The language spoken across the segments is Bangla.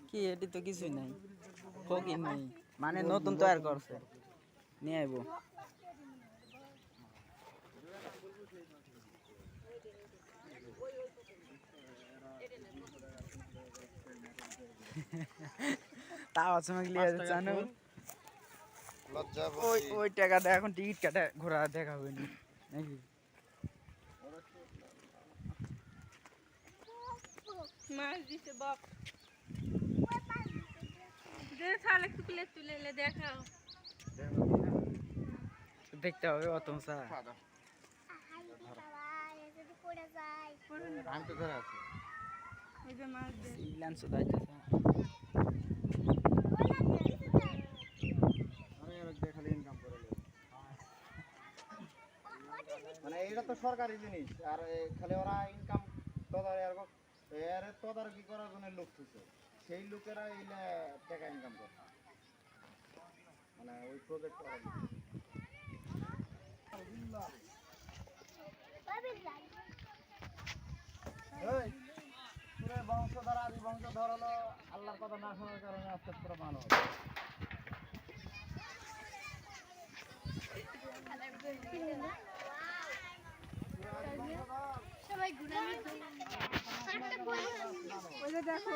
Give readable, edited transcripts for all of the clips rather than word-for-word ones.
কি এটি তো কিছুই নাই, ফকির নেই, মানে নতুন তৈরি করছে, নিয়ে আইব। তাও চমকলি জানো, ওই টাকাটা এখন টিকিট কাটা ঘোরা দেখা হয়নি নাকি? মাছ দিছে বাপ, যে শালা একটু প্লেট তুলে এলে দেখাও, দেখতে হবে অত মশা। আমি তো ধরে আছি। ওই যে মাছ দে ইলান সুদাইতেছে। খালি ইনকাম করে মানে এটা তো সরকারি জিনিস, আর খালি ওরা ইনকাম তদারকি করার জন্য লোক খুঁজছে, সেই লোকেরা এইলা টাকা ইনকাম করে, মানে ওই প্রজেক্ট করার জন্য। বংশধর আদি বংশধর হলো আল্লাহর কথা না শোনার কারণে আস্তে আস্তে মানুষ সবাই ঘুরে দেখো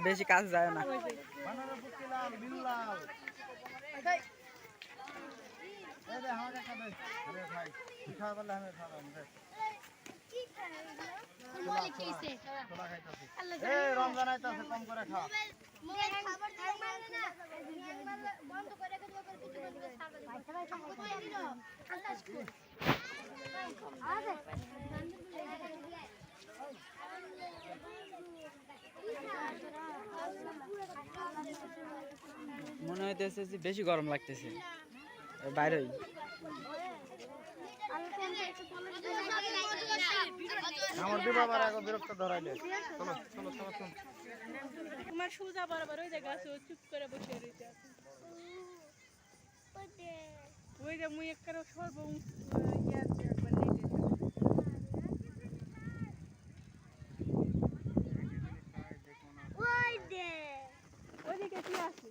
বেশি কাজ যায় না। রমজান আইতাছে, কম করে খাওয়া। মনে হইতেছে যে বেশি গরম লাগতেছে বাইরে। আমার দুই বাবার আগে বিরক্ত ধরাইলে। চলো চলো চলো চলো। তোমার সুজা বরাবর ওই জায়গা আছে, চুপ করে বসে রয়েছে। ওই যে মুই একটা সর্ব ইয়াতে একবার নিয়ে ওইদিকে কি আছে?